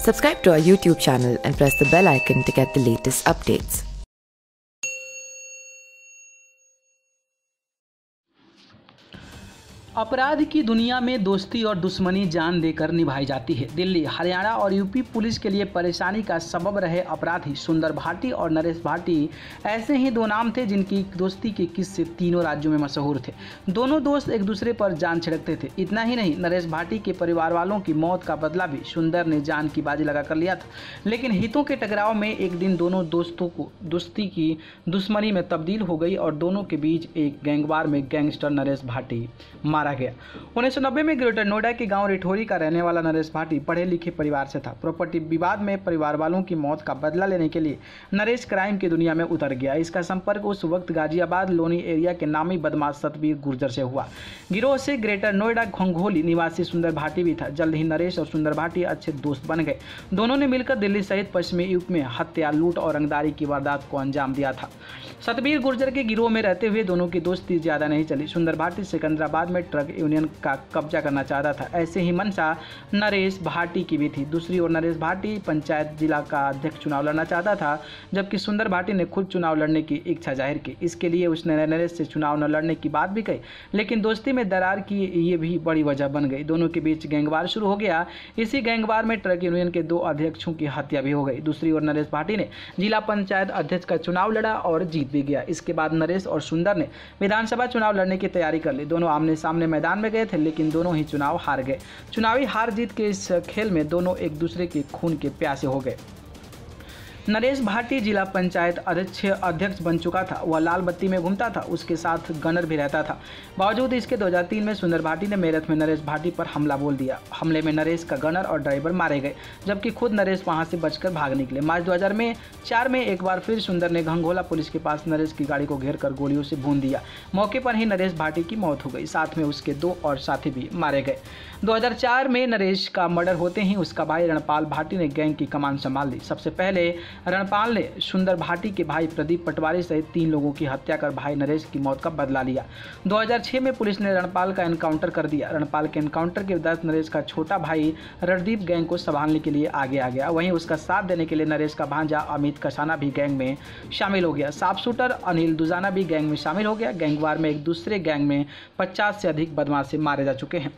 Subscribe to our YouTube channel and press the bell icon to get the latest updates. अपराध की दुनिया में दोस्ती और दुश्मनी जान देकर निभाई जाती है। दिल्ली, हरियाणा और यूपी पुलिस के लिए परेशानी का सबब रहे अपराधी सुंदर भाटी और नरेश भाटी ऐसे ही दो नाम थे जिनकी दोस्ती के किस्से तीनों राज्यों में मशहूर थे। दोनों दोस्त एक दूसरे पर जान छिड़कते थे। इतना ही नहीं, नरेश भाटी के परिवार वालों की मौत का बदला भी सुंदर ने जान की बाजी लगा कर लिया था। लेकिन हितों के टकराव में एक दिन दोनों दोस्तों को दोस्ती की दुश्मनी में तब्दील हो गई और दोनों के बीच एक गैंगवार में गैंगस्टर नरेश भाटी मारा गया। 1990 में ग्रेटर नोएडा के गांव रिठौरी का रहने वाला नरेश भाटी पढ़े लिखे परिवार से था। प्रॉपर्टी विवाद में परिवार वालों की मौत का बदला लेने के लिए नरेश क्राइम की दुनिया में उतर गया। इसका संपर्क उस वक्त गाजियाबाद लोनी एरिया के नामी बदमाश सतबीर गुर्जर से हुआ। गिरोह से ग्रेटर नोएडा घोंघोली निवासी सुंदर भाटी भी था। जल्द ही नरेश और सुंदर भाटी अच्छे दोस्त बन गए। दोनों ने मिलकर दिल्ली सहित पश्चिमी यूपी में हत्या, लूट और रंगदारी की वारदात को अंजाम दिया था। सतबीर गुर्जर के गिरोह में रहते हुए दोनों की दोस्ती ज्यादा नहीं चली। सुंदर भाटी सिकंदराबाद में ट्रक यूनियन का कब्जा करना चाहता था। ऐसे ही मंशा नरेश भाटी की भी थी। दूसरी ओर नरेश भाटी पंचायत जिला का अध्यक्ष चुनाव लड़ना चाहता था, जबकि सुंदर भाटी ने खुद चुनाव लड़ने की इच्छा जाहिर की। इसके लिए उसने नरेश से चुनाव न लड़ने की बात भी कही, लेकिन दोस्ती में दरार की ये भी बड़ी वजह बन गई। दोनों के बीच गैंगवार शुरू हो गया। इसी गैंगवार में ट्रक यूनियन के 2 अध्यक्षों की हत्या भी हो गई। दूसरी ओर नरेश भाटी ने जिला पंचायत अध्यक्ष का चुनाव लड़ा और जीत भी गया। इसके बाद नरेश और सुंदर ने विधानसभा चुनाव लड़ने की तैयारी कर ली। दोनों आमने सामने मैदान में गए थे, लेकिन दोनों ही चुनाव हार गए। चुनावी हार जीत के इस खेल में दोनों एक दूसरे के खून के प्यासे हो गए। नरेश भाटी जिला पंचायत अध्यक्ष बन चुका था। वह लाल बत्ती में घूमता था, उसके साथ गनर भी रहता था। बावजूद इसके 2003 में सुंदर भाटी ने मेरठ में नरेश भाटी पर हमला बोल दिया। हमले में नरेश का गनर और ड्राइवर मारे गए, जबकि खुद नरेश वहां से बचकर भाग निकले। मार्च 2004 में एक बार फिर सुंदर ने घंघोला पुलिस के पास नरेश की गाड़ी को घेर कर गोलियों से भून दिया। मौके पर ही नरेश भाटी की मौत हो गई, साथ में उसके 2 और साथी भी मारे गए। 2004 में नरेश का मर्डर होते ही उसका भाई रणपाल भाटी ने गैंग की कमान संभाल ली। सबसे पहले रणपाल ने सुंदर भाटी के भाई प्रदीप पटवारी सहित 3 लोगों की हत्या कर भाई नरेश की मौत का बदला लिया। 2006 में पुलिस ने रणपाल का एनकाउंटर कर दिया। रणपाल के एनकाउंटर के बाद नरेश का छोटा भाई रणदीप गैंग को संभालने के लिए आगे आ गया। वहीं उसका साथ देने के लिए नरेश का भांजा अमित कसाना भी गैंग में शामिल हो गया। साफ शूटर अनिल दुजाना भी गैंग में शामिल हो गया। गैंगवार में एक दूसरे गैंग में 50 से अधिक बदमाश मारे जा चुके हैं।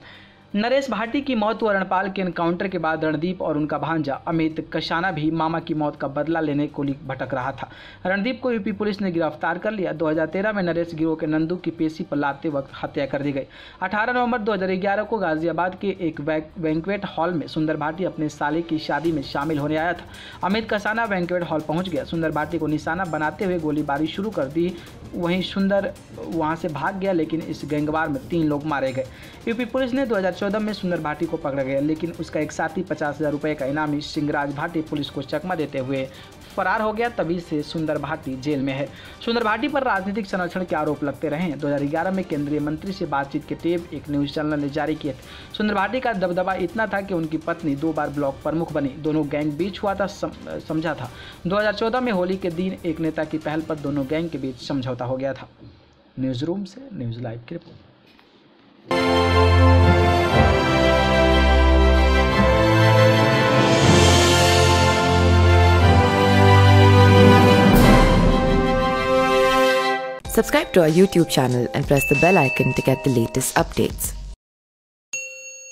नरेश भाटी की मौत व रणपाल के एनकाउंटर के बाद रणदीप और उनका भांजा अमित कसाना भी मामा की मौत का बदला लेने को भटक रहा था। रणदीप को यूपी पुलिस ने गिरफ्तार कर लिया। 2013 में नरेश गिरोह के नंदू की पेशी पर लाते वक्त हत्या कर दी गई। 18 नवंबर 2011 को गाजियाबाद के एक बैंक्वेट हॉल में सुंदर भाटी अपने साले की शादी में शामिल होने आया था। अमित कसाना बैंक्वेट हॉल पहुंच गया। सुंदर भाटी को निशाना बनाते हुए गोलीबारी शुरू कर दी। वहीं सुंदर वहां से भाग गया, लेकिन इस गैंगवार में 3 लोग मारे गए। यूपी पुलिस ने 2014 में सुंदर भाटी को पकड़ा गया, लेकिन उसका एक साथी 50,000 रुपये का इनामी सिंगराज भाटी पुलिस को चकमा देते हुए फरार हो गया। तभी से सुंदर भाटी जेल में है। सुंदर भाटी पर राजनीतिक संरक्षण के आरोप लगते रहे हैं। 2011 में केंद्रीय मंत्री से बातचीत के टेप एक न्यूज चैनल ने जारी किए थे। सुंदर भाटी का दबदबा इतना था कि उनकी पत्नी 2 बार ब्लॉक प्रमुख बनी। दोनों गैंग बीच हुआ था समझा था। 2014 में होली के दिन एक नेता की पहल पर दोनों गैंग के बीच समझौता हो गया था। न्यूज रूम से न्यूज लाइव की report. Subscribe to our YouTube channel and press the bell icon to get the latest updates.